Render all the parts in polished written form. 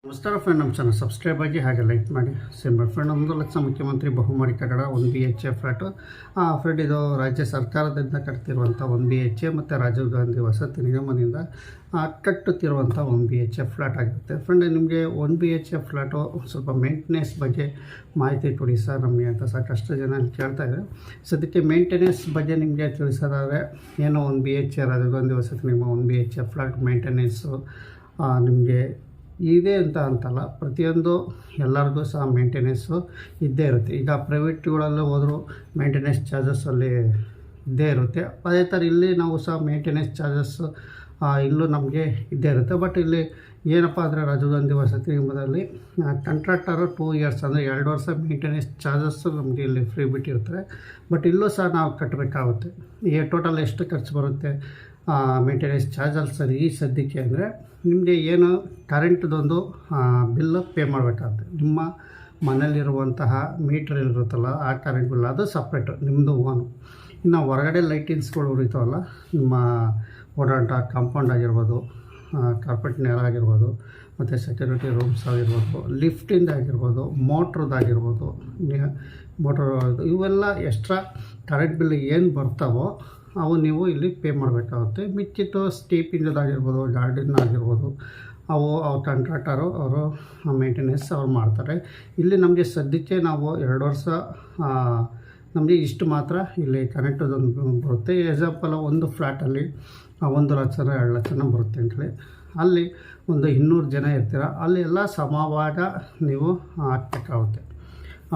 ನಮಸ್ಕಾರ ಫ್ರೆಂಡ್, ನಮ್ಮ channel subscribe ಆಗಿ ಹಾಗೆ ಲೈಕ್ ಮಾಡಿ ಸಿಂಬಲ್ ಫ್ರೆಂಡ್. 1 ಲಕ್ಷ ಮುಖ್ಯಮಂತ್ರಿ ಬಹುಮಹಡಿ ಕಟ್ಟಡ 1 BHA ಫ್ಲ್ಯಾಟು ಫ್ರೆಂಡ್. ಇದು ರಾಜ್ಯ ಸರ್ಕಾರದಿಂದ ಕಟ್ತಿರುವಂಥ 1 BHA ಮತ್ತು ರಾಜೀವ್ ಗಾಂಧಿ ವಸತಿ ನಿಗಮದಿಂದ ಕಟ್ಟುತ್ತಿರುವಂಥ 1 BHA ಫ್ಲ್ಯಾಟ್ ಆಗಿರುತ್ತೆ ಫ್ರೆಂಡ್. ನಿಮಗೆ 1 BHA ಫ್ಲ್ಯಾಟು ಸ್ವಲ್ಪ ಮೇಂಟೆನೆನ್ಸ್ ಬಗ್ಗೆ ಮಾಹಿತಿ ಕೊಡಿ ಸರ್ ನಮಗೆ ಅಂತ ಸಾಕಷ್ಟು ಜನ ಕೇಳ್ತಾ ಇದ್ದಾರೆ. ಸದ್ಯಕ್ಕೆ ಮೇಂಟೆನೆನ್ಸ್ ಬಗ್ಗೆ ನಿಮಗೆ ತಿಳಿಸೋದಾದರೆ ಏನು 1 BHA ರಾಜೀವ್ ಗಾಂಧಿ ವಸತಿ ನಿಗಮ 1 BHA ಫ್ಲ್ಯಾಟ್ ಮೇಂಟೆನೆನ್ಸು ನಿಮಗೆ ಇದೆ ಅಂತಲ್ಲ, ಪ್ರತಿಯೊಂದು ಎಲ್ಲರಿಗೂ ಸಹ ಮೇಂಟೆನೆನ್ಸು ಇದ್ದೇ ಇರುತ್ತೆ. ಈಗ ಪ್ರೈವೇಟ್ಗಳಲ್ಲೂ ಹೋದರೂ ಮೇಂಟೆನೆನ್ಸ್ ಚಾರ್ಜಸ್ಸಲ್ಲಿ ಇದ್ದೇ ಇರುತ್ತೆ. ಅದೇ ಥರ ಇಲ್ಲಿ ನಾವು ಸಹ ಮೇಂಟೆನೆನ್ಸ್ ಚಾರ್ಜಸ್ಸು ಇಲ್ಲೂ ನಮಗೆ ಇದ್ದೇ ಇರುತ್ತೆ. ಬಟ್ ಇಲ್ಲಿ ಏನಪ್ಪ ಅಂದರೆ ರಾಜೀವ್ ಗಾಂಧಿ ವಸತಿ ನಿಗಮದಲ್ಲಿ ಕಾಂಟ್ರಾಕ್ಟರು 2 ಇಯರ್ಸ್ ಅಂದರೆ 2 ವರ್ಷ ಮೇಂಟೆನೆನ್ಸ್ ಚಾರ್ಜಸ್ಸು ನಮಗೆ ಇಲ್ಲಿ ಫ್ರೀ ಬಿಟ್ಟಿರ್ತಾರೆ. ಬಟ್ ಇಲ್ಲೂ ಸಹ ನಾವು ಕಟ್ಟಬೇಕಾಗುತ್ತೆ. ಈಗ ಟೋಟಲ್ ಎಷ್ಟು ಖರ್ಚು ಬರುತ್ತೆ ಮೇಂಟೆನೆನ್ಸ್ ಚಾರ್ಜಸ್ ಸರಿ ಈ ಸದ್ಯಕ್ಕೆ ಅಂದರೆ ನಿಮಗೆ ಏನು ಕರೆಂಟ್ದೊಂದು ಬಿಲ್ಲು ಪೇ ಮಾಡಬೇಕಾಗುತ್ತೆ. ನಿಮ್ಮ ಮನೇಲಿರುವಂತಹ ಮೀಟ್ರ್ ಇರುತ್ತಲ್ಲ ಆ ಕರೆಂಟ್ ಬಿಲ್ ಅದು ಸಪ್ರೇಟು ನಿಮ್ಮದು ಓನು. ಇನ್ನು ಹೊರಗಡೆ ಲೈಟಿಂಗ್ಸ್ಗಳು ಉರಿತಾವಲ್ಲ, ನಿಮ್ಮ ಓಡಾಟ ಕಾಂಪೌಂಡ್ ಆಗಿರ್ಬೋದು, ಕಾರ್ಪೆಟ್ ನೇರ ಆಗಿರ್ಬೋದು, ಮತ್ತು ಸೆಕ್ಯೂರಿಟಿ ರೂಮ್ಸ್ ಆಗಿರ್ಬೋದು, ಲಿಫ್ಟಿಂದ ಆಗಿರ್ಬೋದು, ಮೋಟ್ರದ್ದಾಗಿರ್ಬೋದು, ಇವೆಲ್ಲ ಎಕ್ಸ್ಟ್ರಾ ಕರೆಂಟ್ ಬಿಲ್ ಏನು ಬರ್ತಾವೋ ಅವು ನೀವು ಇಲ್ಲಿ ಪೇ ಮಾಡಬೇಕಾಗುತ್ತೆ. ಮಿಕ್ಕಿತ್ತು ಸ್ಟೀಪಿಂಗ್ದಾಗಿರ್ಬೋದು, ಗಾರ್ಡನ್ ಆಗಿರ್ಬೋದು, ಅವು ಕಾಂಟ್ರಾಕ್ಟರು ಅವರು ಮೇಂಟೆನೆನ್ಸ್ ಅವ್ರು ಮಾಡ್ತಾರೆ. ಇಲ್ಲಿ ನಮಗೆ ಸದ್ಯಕ್ಕೆ ನಾವು 2 ವರ್ಷ ನಮಗೆ ಇಷ್ಟು ಮಾತ್ರ ಇಲ್ಲಿ ಕರೆಂಟದೊಂದು ಬರುತ್ತೆ. ಎಕ್ಸಾಂಪಲ್ ಒಂದು ಫ್ಲ್ಯಾಟಲ್ಲಿ 1 ಲಕ್ಷ 2 ಲಕ್ಷನ ಬರುತ್ತೆ ಅಂತೇಳಿ ಅಲ್ಲಿ ಒಂದು 200 ಜನ ಇರ್ತೀರ, ಅಲ್ಲಿ ಎಲ್ಲ ಸಮವಾಗ ನೀವು ಹಾಕಬೇಕಾಗುತ್ತೆ.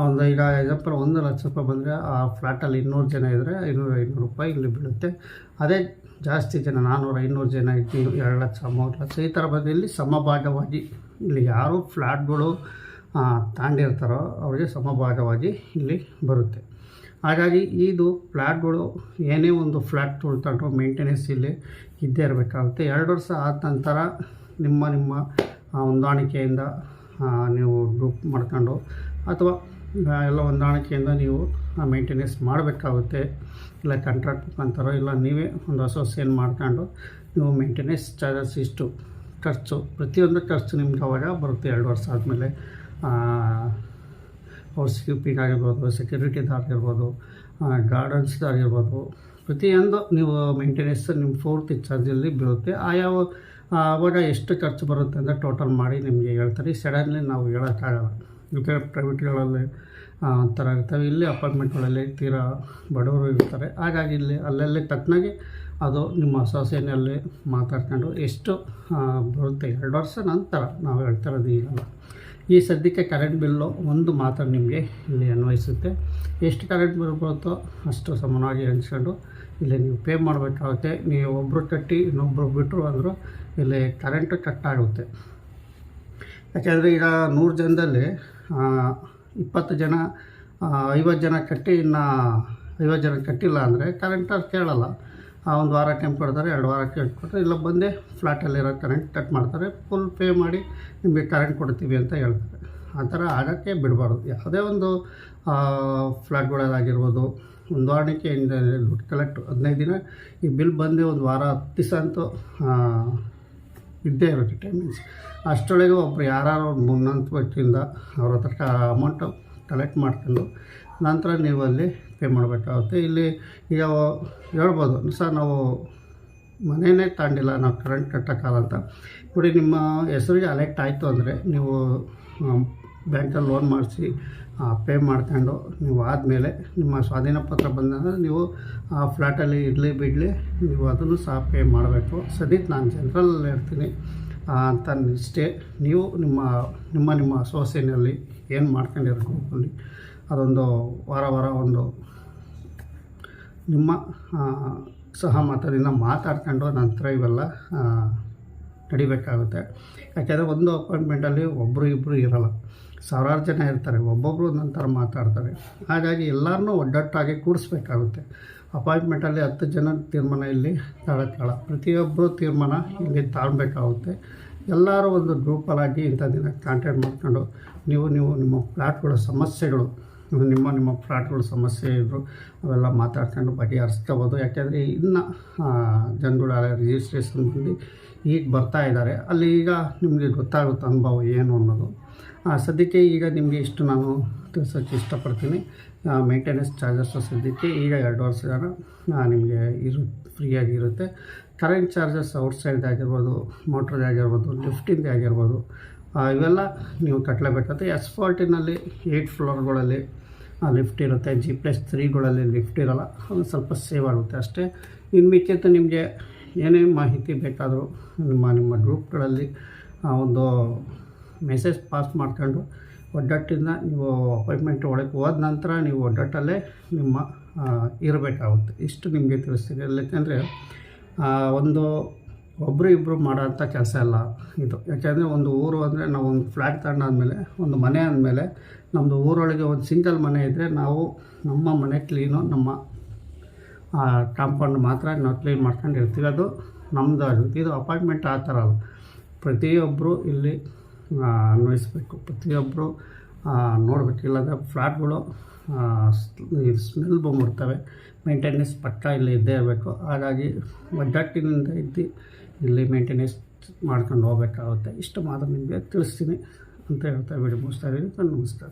ಒಂದು ಈಗ ಎಕ್ಸಾಂಪಲ್ 1 ಲಕ್ಷ ರೂಪಾಯಿ ಬಂದರೆ ಆ ಫ್ಲ್ಯಾಟಲ್ಲಿ 200 ಜನ ಇದ್ದರೆ 500 ರೂಪಾಯಿ ಇಲ್ಲಿ ಬೀಳುತ್ತೆ. ಅದೇ ಜಾಸ್ತಿ ಜನ 400 500 ಜನ ಇದ್ದು 2 ಲಕ್ಷ 3 ಲಕ್ಷ ಈ ಥರ ಬಂದು ಇಲ್ಲಿ ಸಮಭಾಗವಾಗಿ ಇಲ್ಲಿ ಯಾರು ಫ್ಲ್ಯಾಟ್ಗಳು ತಾಂಡಿರ್ತಾರೋ ಅವ್ರಿಗೆ ಸಮಭಾಗವಾಗಿ ಇಲ್ಲಿ ಬರುತ್ತೆ. ಹಾಗಾಗಿ ಇದು ಫ್ಲ್ಯಾಟ್ಗಳು ಏನೇ ಒಂದು ಫ್ಲ್ಯಾಟ್ ತೊಳ್ಕೊಂಡ್ರು ಮೇಂಟೆನೆನ್ಸ್ ಇಲ್ಲಿ ಇದ್ದೇ ಇರಬೇಕಾಗುತ್ತೆ. 2 ವರ್ಷ ಆದ ನಂತರ ನಿಮ್ಮ ಹೊಂದಾಣಿಕೆಯಿಂದ ನೀವು ಗ್ರೂಪ್ ಮಾಡ್ಕೊಂಡು ಅಥವಾ ಎಲ್ಲ ಹೊಂದಾಣಿಕೆಯಿಂದ ನೀವು ಮೇಂಟೆನೆನ್ಸ್ ಮಾಡಬೇಕಾಗುತ್ತೆ. ಇಲ್ಲ ಕಾಂಟ್ರಾಕ್ಟ್ ಮುಖಾಂತರ ಇಲ್ಲ ನೀವೇ ಒಂದು ಅಸೋಸಿಯೇಷನ್ ಮಾಡ್ಕೊಂಡು ನೀವು ಮೇಂಟೆನೆನ್ಸ್ ಚಾರ್ಜಸ್ ಇಷ್ಟು ಖರ್ಚು ಪ್ರತಿಯೊಂದು ಖರ್ಚು ನಿಮ್ಗೆ ಅವಾಗ ಬರುತ್ತೆ. 2 ವರ್ಷ ಆದಮೇಲೆ ಹೌಸ್ ಕೀಪಿಂಗ್ ಆಗಿರ್ಬೋದು, ಸೆಕ್ಯೂರಿಟಿದಾಗಿರ್ಬೋದು, ಗಾರ್ಡನ್ಸ್ದಾಗಿರ್ಬೋದು, ಪ್ರತಿಯೊಂದು ನೀವು ಮೇಂಟೆನೆನ್ಸ್ ನಿಮ್ಮ ಪೂರ್ತಿ ಚಾರ್ಜಲ್ಲಿ ಬೀಳುತ್ತೆ. ಆವಾಗ ಎಷ್ಟು ಖರ್ಚು ಬರುತ್ತೆ ಅಂತ ಟೋಟಲ್ ಮಾಡಿ ನಿಮಗೆ ಹೇಳ್ತಾರೆ. ಸಡನ್ಲಿ ನಾವು ಹೇಳೋಕ್ಕಾಗಲ್ಲ. ಮತ್ತು ಪ್ರೈವೇಟ್ಗಳಲ್ಲಿ ಥರ ಇರ್ತವೆ, ಇಲ್ಲಿ ಅಪಾರ್ಟ್ಮೆಂಟ್ಗಳಲ್ಲಿ ತೀರಾ ಬಡವರು ಇರ್ತಾರೆ. ಹಾಗಾಗಿ ಇಲ್ಲಿ ಅಲ್ಲಲ್ಲಿ ತಕ್ಕನಾಗಿ ಅದು ನಿಮ್ಮ ಅಸೋಸಿಯೇಷನಲ್ಲಿ ಮಾತಾಡ್ಕೊಂಡು ಎಷ್ಟು ಬರುತ್ತೆ 2 ವರ್ಷ ನಂತರ ನಾವು ಹೇಳ್ತಾ ಇರೋದು ಈಗಲ್ಲ. ಈ ಸದ್ಯಕ್ಕೆ ಕರೆಂಟ್ ಬಿಲ್ಲು ಒಂದು ಮಾತ್ರ ನಿಮಗೆ ಇಲ್ಲಿ ಅನ್ವಯಿಸುತ್ತೆ. ಎಷ್ಟು ಕರೆಂಟ್ ಬಿಲ್ ಬರುತ್ತೋ ಅಷ್ಟು ಸಮಾನವಾಗಿ ಹಂಚ್ಕೊಂಡು ಇಲ್ಲಿ ನೀವು ಪೇ ಮಾಡಬೇಕಾಗುತ್ತೆ. ನೀವು ಒಬ್ಬರು ಕಟ್ಟಿ ಇನ್ನೊಬ್ಬರು ಬಿಟ್ಟರು ಅಂದರೂ ಇಲ್ಲಿ ಕರೆಂಟು ಕಟ್ಟಾಗುತ್ತೆ. ಯಾಕೆಂದರೆ ಈಗ 100 ಜನದಲ್ಲಿ 20 ಜನ 50 ಜನ ಕಟ್ಟಿ ಇನ್ನು 50 ಜನ ಕಟ್ಟಿಲ್ಲ ಅಂದರೆ ಕರೆಂಟ್ ಅವ್ರು ಕೇಳಲ್ಲ. 1 ವಾರ ಟೈಮ್ ಕೊಡ್ತಾರೆ, 2 ವಾರ ಕೊಟ್ಟರೆ ಇಲ್ಲ ಬಂದೇ ಫ್ಲ್ಯಾಟಲ್ಲಿರೋ ಕರೆಂಟ್ ಕಟ್ ಮಾಡ್ತಾರೆ. ಫುಲ್ ಪೇ ಮಾಡಿ ನಿಮಗೆ ಕರೆಂಟ್ ಕೊಡ್ತೀವಿ ಅಂತ ಹೇಳ್ತಾರೆ. ಆ ಥರ ಆಗೋಕ್ಕೆ ಬಿಡಬಾರ್ದು. ಯಾವುದೇ ಒಂದು ಫ್ಲ್ಯಾಟ್ಗಳಲ್ಲಾಗಿರ್ಬೋದು ಹೊಂದಾಣಿಕೆಯಿಂದ ದುಡ್ಡು ಕಲೆಕ್ಟ್ 15 ದಿನ ಈ ಬಿಲ್ ಬಂದು 1 ವಾರ 10 ದಿವಸ ಅಂತೂ ಇದ್ದೇ ಇರುತ್ತೆ ಟೈಮಿಂಗ್ಸ್. ಅಷ್ಟರೊಳಗೆ ಒಬ್ಬರು ಯಾರು ಮುನ್ನಂತ ವ್ಯಕ್ತಿಯಿಂದ ಅವ್ರ ಹತ್ರ ಅಮೌಂಟು ಕಲೆಕ್ಟ್ ಮಾಡ್ಕೊಂಡು ನಂತರ ನೀವು ಅಲ್ಲಿ ಪೇ ಮಾಡಬೇಕಾಗುತ್ತೆ. ಇಲ್ಲಿ ಈಗ ಹೇಳ್ಬೋದು, ಸರ್ ನಾವು ಮನೆಯೇ ತಾಂಡಿಲ್ಲ, ನಾವು ಕರೆಂಟ್ ಕಟ್ಟೋಕ್ಕಾಗಲ್ಲ ಅಂತ. ನೋಡಿ, ನಿಮ್ಮ ಹೆಸರಿಗೆ ಅಲೆಕ್ಟ್ ಆಯಿತು ಅಂದರೆ ನೀವು ಬ್ಯಾಂಕಲ್ಲಿ ಲೋನ್ ಮಾಡಿಸಿ ಪೇ ಮಾಡ್ಕೊಂಡು ನೀವು ಆದಮೇಲೆ ನಿಮ್ಮ ಸ್ವಾಧೀನ ಪತ್ರ ಬಂದಾಗ ನೀವು ಆ ಫ್ಲ್ಯಾಟಲ್ಲಿ ಇರಲಿ ಬಿಡಲಿ ನೀವು ಅದನ್ನು ಸಹ ಪೇ ಮಾಡಬೇಕು. ಸದ್ಯಕ್ಕೆ ನಾನು ಜನರಲ್ ಹೇಳ್ತೀನಿ ಅಂತ ಇಷ್ಟೇ. ನೀವು ನಿಮ್ಮ ಅಸೋಸಿಯೇಷನಲ್ಲಿ ಏನು ಮಾಡ್ಕೊಂಡಿರೋ ಗ್ರೂಪಲ್ಲಿ ಅದೊಂದು ವಾರ ಒಂದು ನಿಮ್ಮ ಸಹಮತದಿಂದ ಮಾತಾಡ್ಕೊಂಡು ನಂತರ ಇವೆಲ್ಲ ನಡಿಬೇಕಾಗುತ್ತೆ. ಯಾಕೆಂದರೆ ಒಂದು ಅಪಾಯಿಂಟ್ಮೆಂಟಲ್ಲಿ ಒಬ್ಬರು ಇಬ್ಬರು ಇರೋಲ್ಲ, ಸಾವಿರಾರು ಜನ ಇರ್ತಾರೆ, ಒಬ್ಬೊಬ್ಬರು ನಂತರ ಮಾತಾಡ್ತಾರೆ. ಹಾಗಾಗಿ ಎಲ್ಲರನ್ನೂ ಒಗ್ಗಟ್ಟಾಗಿ ಕೂಡಿಸ್ಬೇಕಾಗುತ್ತೆ. ಅಪಾಯಿಂಟ್ಮೆಂಟಲ್ಲಿ 10 ಜನ ತೀರ್ಮಾನ ಇಲ್ಲಿ ತಾಳಕ್ಕಾಗಲ್ಲ, ಪ್ರತಿಯೊಬ್ಬರು ತೀರ್ಮಾನ ಇಲ್ಲಿ ತಾಳಬೇಕಾಗುತ್ತೆ. ಎಲ್ಲರೂ ಒಂದು ಗ್ರೂಪಲ್ಲಾಗಿ ಇಂಥ ದಿನ ಕಾಂಟ್ಯಾಕ್ಟ್ ಮಾಡ್ಕೊಂಡು ನೀವು ನಿಮ್ಮ ಫ್ಲ್ಯಾಟ್ಗಳ ಸಮಸ್ಯೆಗಳು ನಿಮ್ಮ ಫ್ಲಾಟ್ಗಳು ಸಮಸ್ಯೆ ಇದ್ದರು ಅವೆಲ್ಲ ಮಾತಾಡ್ಕೊಂಡು ಬಗೆಹರಿಸ್ಕೋಬೋದು. ಯಾಕೆಂದರೆ ಇನ್ನು ಜನಗಳು ರಿಜಿಸ್ಟ್ರೇಷನ್ ಬಂದು ಈಗ ಬರ್ತಾ ಇದ್ದಾರೆ, ಅಲ್ಲಿ ಈಗ ನಿಮಗೆ ಗೊತ್ತಾಗುತ್ತೆ ಅನುಭವ ಏನು ಅನ್ನೋದು. ಸದ್ಯಕ್ಕೆ ಈಗ ನಿಮಗೆ ಇಷ್ಟು ನಾನು ತಿಳಿಸೋಕ್ಕೆ ಇಷ್ಟಪಡ್ತೀನಿ. ಮೇಂಟೆನೆನ್ಸ್ ಚಾರ್ಜಸ್ಸು ಸದ್ಯಕ್ಕೆ ಈಗ 2 ವರ್ಷ ನಿಮಗೆ ಫ್ರೀಯಾಗಿರುತ್ತೆ. ಕರೆಂಟ್ ಚಾರ್ಜಸ್ ಔಟ್ಸೈಡ್ ಆಗಿರ್ಬೋದು, ಮೋಟ್ರದ್ದು ಆಗಿರ್ಬೋದು, ಲಿಫ್ಟಿಂದ ಆಗಿರ್ಬೋದು, ಇವೆಲ್ಲ ನೀವು ಕಟ್ಟಲೇಬೇಕಾಗುತ್ತೆ. ಎಸ್ಫಾಲ್ಟಿನಲ್ಲಿ 8 ಫ್ಲೋರ್ಗಳಲ್ಲಿ ಲಿಫ್ಟ್ ಇರುತ್ತೆ, G+3ಗಳಲ್ಲಿ ಲಿಫ್ಟ್ ಇರೋಲ್ಲ, ಅದು ಸ್ವಲ್ಪ ಸೇವ್ ಆಗುತ್ತೆ ಅಷ್ಟೇ. ಇನ್ನು ಮಿಕ್ಕಿದ್ದು ನಿಮಗೆ ಏನೇ ಮಾಹಿತಿ ಬೇಕಾದರೂ ನಿಮ್ಮ ಗ್ರೂಪ್ಗಳಲ್ಲಿ ಒಂದು ಮೆಸೇಜ್ ಪಾಸ್ ಮಾಡ್ಕೊಂಡು ಒಡ್ಡಟ್ಟಿಂದ ನೀವು ಅಪಾಯಿಂಟ್ಮೆಂಟ್ ಒಳಗೆ ಹೋದ ನಂತರ ನೀವು ಒಡ್ಡಟ್ಟಲ್ಲೇ ನಿಮ್ಮ ಇರಬೇಕಾಗುತ್ತೆ. ಇಷ್ಟು ನಿಮಗೆ ತಿಳಿಸ್ತೀನಿ. ಯಾಕೆಂದರೆ ಒಬ್ಬರು ಇಬ್ಬರು ಮಾಡೋಂಥ ಕೆಲಸ ಅಲ್ಲ ಇದು. ಯಾಕೆಂದರೆ ಒಂದು ಊರು ಅಂದರೆ ನಾವು ಒಂದು ಫ್ಲ್ಯಾಟ್ ತಗೊಂಡಾದ್ಮೇಲೆ, ಒಂದು ಮನೆ ಅಂದಮೇಲೆ, ನಮ್ಮದು ಊರೊಳಗೆ ಒಂದು ಸಿಂಗಲ್ ಮನೆ ಇದ್ದರೆ ನಾವು ನಮ್ಮ ಮನೆ ಕ್ಲೀನು, ನಮ್ಮ ಕಾಂಪೌಂಡ್ ಮಾತ್ರ ನಾವು ಕ್ಲೀನ್ ಮಾಡ್ಕೊಂಡು ಇರ್ತೀವಿ, ಅದು ನಮ್ಮದು ಆಗುತ್ತೆ. ಇದು ಅಪಾರ್ಟ್ಮೆಂಟ್ ಆ ಥರ ಅಲ್ಲ. ಪ್ರತಿಯೊಬ್ಬರು ಇಲ್ಲಿ ಅನ್ವಯಿಸಬೇಕು, ಪ್ರತಿಯೊಬ್ಬರು ನೋಡಬೇಕು. ಇಲ್ಲಾಂದರೆ ಫ್ಲ್ಯಾಟ್ಗಳು ಸ್ಮೆಲ್ ಬಂದ್ಬಿಡ್ತವೆ. ಮೇಂಟೆನೆನ್ಸ್ ಪಕ್ಕ ಇಲ್ಲಿ ಇದ್ದೇ ಇರಬೇಕು. ಹಾಗಾಗಿ ಒಗ್ಗಟ್ಟಿನಿಂದ ಇಲ್ಲಿ ಮೇಂಟೆನೆನ್ಸ್ ಮಾಡ್ಕೊಂಡು ಹೋಗ್ಬೇಕಾಗುತ್ತೆ. ಇಷ್ಟು ಮಾತ್ರ ನಿಮಗೆ ತಿಳಿಸ್ತೀನಿ ಅಂತ ಹೇಳ್ತಾ ವಿಡಿಯೋ ಮುಗಿಸ್ತಾ ಇದ್ದೀನಿ. ನಮಸ್ಕಾರ.